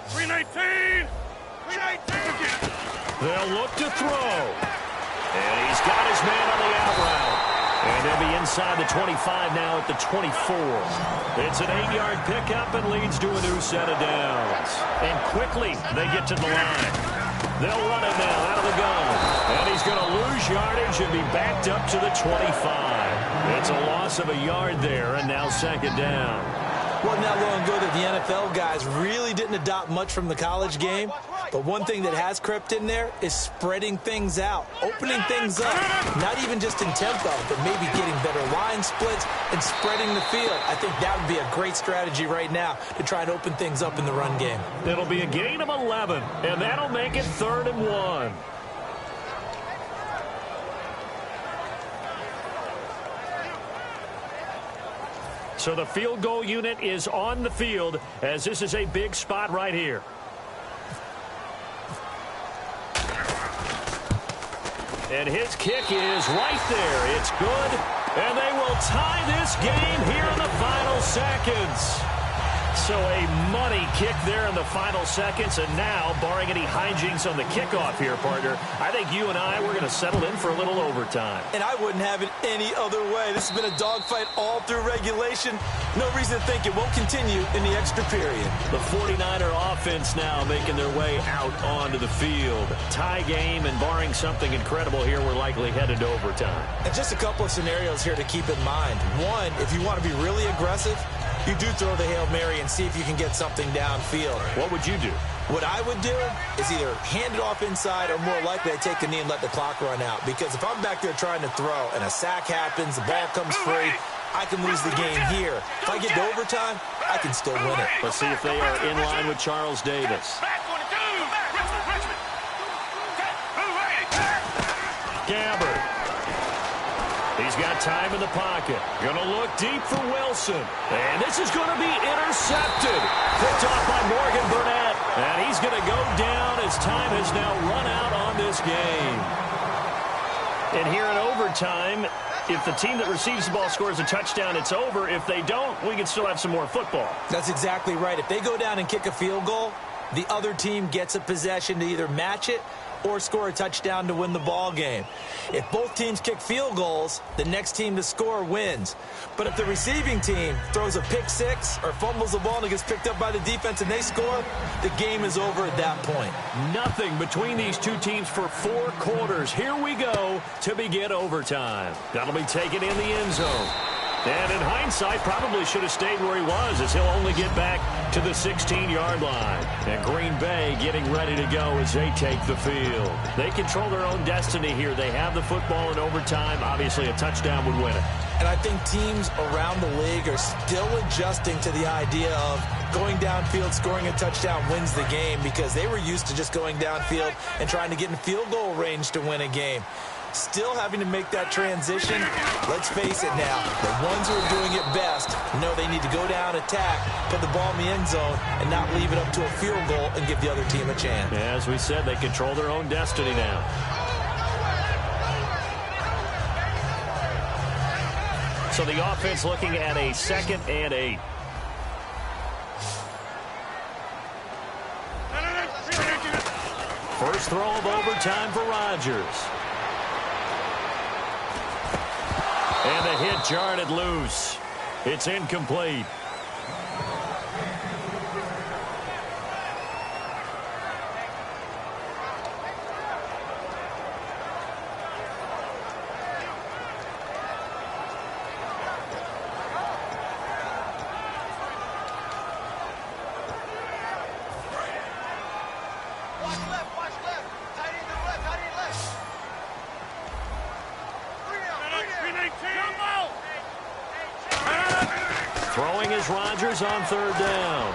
319. They'll look to throw. And he's got his man on the out route. And they'll be inside the 25 now at the 24. It's an 8-yard pickup and leads to a new set of downs. And quickly they get to the line. They'll run it now out of the gun. And he's going to lose yardage and be backed up to the 25. It's a loss of a yard there, and now second down. Wasn't that long ago that the NFL guys really didn't adopt much from the college game, but one thing that has crept in there is spreading things out, opening things up, not even just in tempo, but maybe getting better line splits and spreading the field. I think that would be a great strategy right now to try and open things up in the run game. It'll be a gain of 11, and that'll make it 3rd and 1. So the field goal unit is on the field as this is a big spot right here. And his kick is right there. It's good. And they will tie this game here in the final seconds. So a money kick there in the final seconds. And now, barring any hijinks on the kickoff here, partner, I think you and I, we're going to settle in for a little overtime. And I wouldn't have it any other way. This has been a dogfight all through regulation. No reason to think it won't continue in the extra period. The 49er offense now making their way out onto the field. Tie game, and barring something incredible here, we're likely headed to overtime. And just a couple of scenarios here to keep in mind. One, if you want to be really aggressive, you do throw the Hail Mary and see if you can get something downfield. What would you do? What I would do is either hand it off inside or more likely I take a knee and let the clock run out. Because if I'm back there trying to throw and a sack happens, the ball comes free, I can lose the game here. If I get to overtime, I can still win it. Let's see if they are in line with Charles Davis. Gabbard. got time in the pocket. Going to look deep for Wilson. And this is going to be intercepted. Picked off by Morgan Burnett. And he's going to go down as time has now run out on this game. And here in overtime, if the team that receives the ball scores a touchdown, it's over. If they don't, we can still have some more football. That's exactly right. If they go down and kick a field goal, the other team gets a possession to either match it or score a touchdown to win the ball game. If both teams kick field goals, the next team to score wins. But if the receiving team throws a pick six or fumbles the ball and it gets picked up by the defense and they score, the game is over at that point. Nothing between these two teams for 4 quarters. Here we go to begin overtime. That'll be taken in the end zone. And in hindsight, probably should have stayed where he was, as he'll only get back to the 16-yard line. And Green Bay getting ready to go as they take the field. They control their own destiny here. They have the football in overtime. Obviously, a touchdown would win it. And I think teams around the league are still adjusting to the idea of going downfield, scoring a touchdown wins the game, because they were used to just going downfield and trying to get in field goal range to win a game. Still having to make that transition. Let's face it now, the ones who are doing it best know they need to go down, attack, put the ball in the end zone, and not leave it up to a field goal and give the other team a chance. Yeah, as we said, they control their own destiny now. So the offense looking at a 2nd and 8. First throw of overtime for Rodgers. And the hit jarred it loose. It's incomplete. Throwing is Rodgers on 3rd down.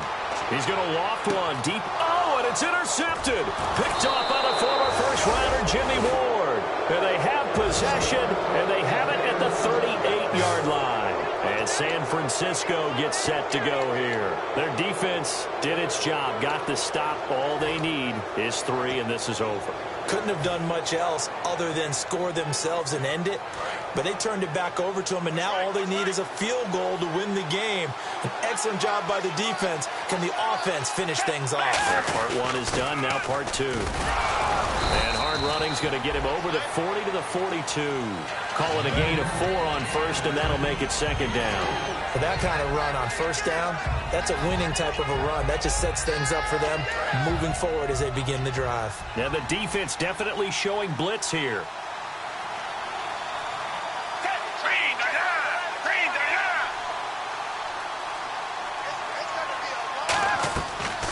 He's going to loft one deep. Oh, and it's intercepted. Picked off by the former first-rounder Jimmy Ward. And they have possession, and they have it at the 38-yard line. And San Francisco gets set to go here. Their defense did its job, got the stop. All they need is 3, and this is over. Couldn't have done much else other than score themselves and end it. But they turned it back over to them, and now all they need is a field goal to win the game. An excellent job by the defense. Can the offense finish things off? Yeah, part 1 is done, now part 2. And hard running's going to get him over the 40 to the 42. Call it a gain of 4 on first, and that'll make it 2nd down. For that kind of run on 1st down, that's a winning type of a run. That just sets things up for them moving forward as they begin the drive. Now the defense definitely showing blitz here.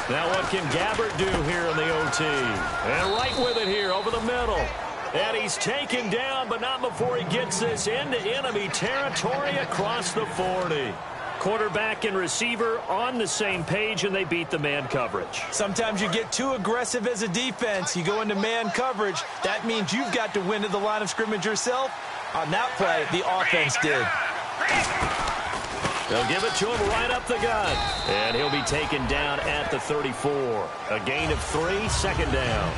Now what can Gabbert do here in the OT? And right with it here over the middle. And he's taken down, but not before he gets this into enemy territory across the 40. Quarterback and receiver on the same page, and they beat the man coverage. Sometimes you get too aggressive as a defense. You go into man coverage. That means you've got to win to the line of scrimmage yourself. On that play, the offense did. They'll give it to him right up the gut. And he'll be taken down at the 34. A gain of 3, 2nd down.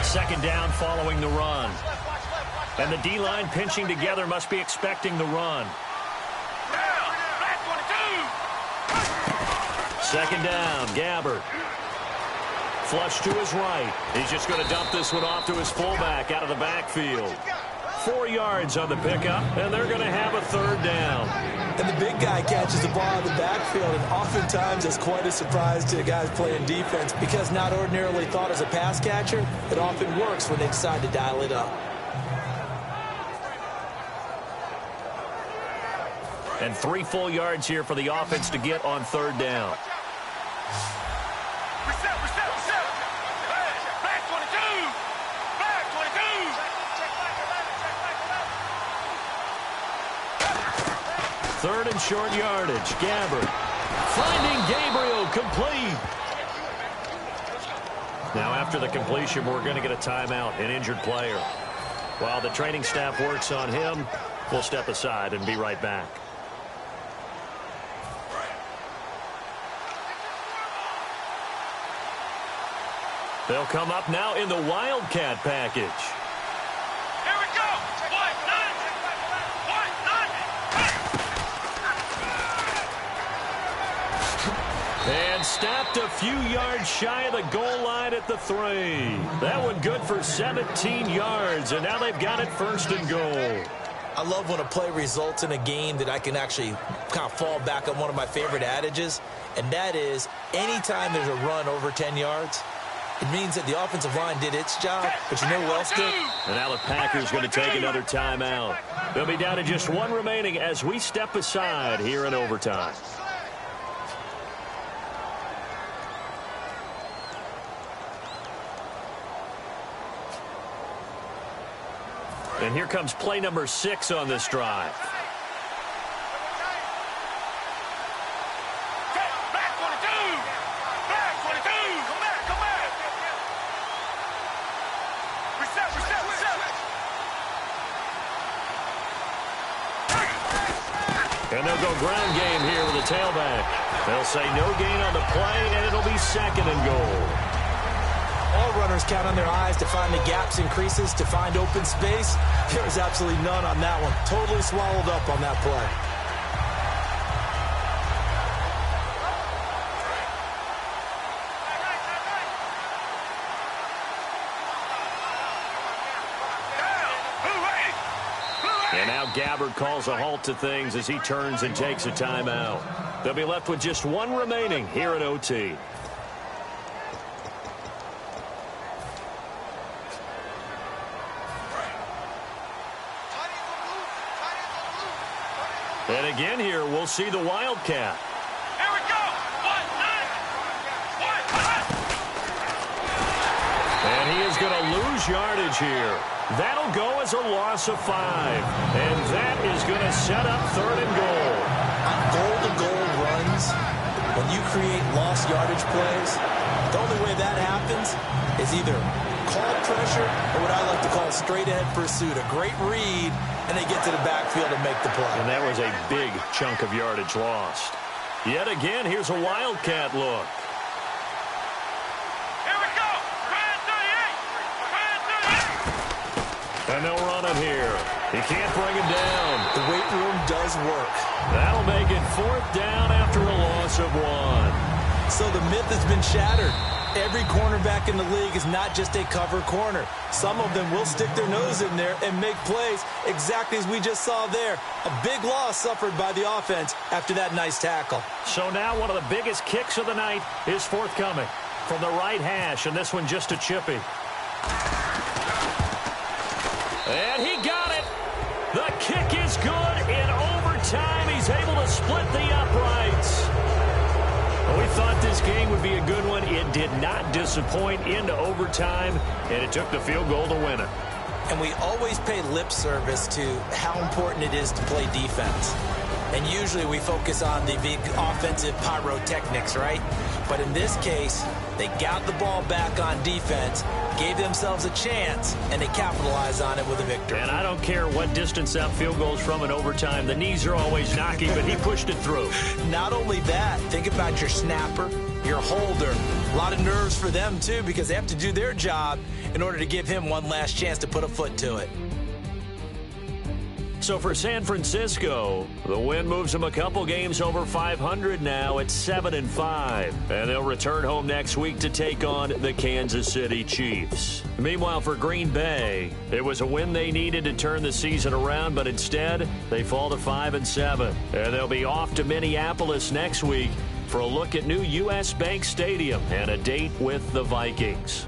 Second down following the run. And the D-line pinching together must be expecting the run. 2nd down, Gabbert. Flush to his right. He's just going to dump this one off to his fullback out of the backfield. 4 yards on the pickup, and they're going to have a 3rd down. And the big guy catches the ball out of the backfield, and oftentimes it's quite a surprise to the guys playing defense, because not ordinarily thought as a pass catcher, it often works when they decide to dial it up. And 3 full yards here for the offense to get on 3rd down. Third and short yardage. Gabbert finding Gabriel complete. Now, after the completion, we're going to get a timeout, an injured player. While the training staff works on him, we'll step aside and be right back. They'll come up now in the Wildcat package. Here we go. And stopped a few yards shy of the goal line at the 3. That one good for 17 yards, and now they've got it 1st and goal. I love when a play results in a game that I can actually kind of fall back on one of my favorite adages, and that is anytime there's a run over 10 yards, it means that the offensive line did its job, but you know what else did? And now the Packers going to take another timeout. They'll be down to just 1 remaining as we step aside here in overtime. And here comes play number 6 on this drive. Back 22. Back 22. Come back. Come back. Reset. And they'll go ground game here with a tailback. They'll say no gain on the play, and it'll be 2nd and goal. All runners count on their eyes to find the gaps and creases, to find open space. There was absolutely none on that one. Totally swallowed up on that play. And now Gabbard calls a halt to things as he turns and takes a timeout. They'll be left with just 1 remaining here at OT. And again here, we'll see the Wildcat. Here we go. And he is going to lose yardage here. That'll go as a loss of 5. And that is going to set up 3rd and goal. On goal-to-goal runs, when you create lost yardage plays, the only way that happens is either call pressure or what I like to call straight-ahead pursuit. A great read, and they get to the backfield and make the play. And that was a big chunk of yardage lost. Yet again, here's a Wildcat look. Here we go. Brand 38. And they'll run him here. He can't bring him down. The weight room does work. That'll make it 4th down after a loss of 1. So the myth has been shattered. Every cornerback in the league is not just a cover corner. Some of them will stick their nose in there and make plays exactly as we just saw there. A big loss suffered by the offense after that nice tackle. So now one of the biggest kicks of the night is forthcoming from the right hash, and this one just a chippy. And he got it. The kick is good in overtime. He's able to split the uprights. We thought this game would be a good one. It did not disappoint into overtime, and it took the field goal to win it. And we always pay lip service to how important it is to play defense. And usually we focus on the big offensive pyrotechnics, right? But in this case, they got the ball back on defense, gave themselves a chance, and they capitalized on it with a victory. And I don't care what distance that field goal is from in overtime. The knees are always knocking, but he pushed it through. Not only that, think about your snapper, your holder. A lot of nerves for them, too, because they have to do their job in order to give him one last chance to put a foot to it. So for San Francisco, the win moves them a couple games over 500 now at 7-5. And they'll return home next week to take on the Kansas City Chiefs. Meanwhile, for Green Bay, it was a win they needed to turn the season around, but instead, they fall to 5-7. And they'll be off to Minneapolis next week for a look at new U.S. Bank Stadium and a date with the Vikings.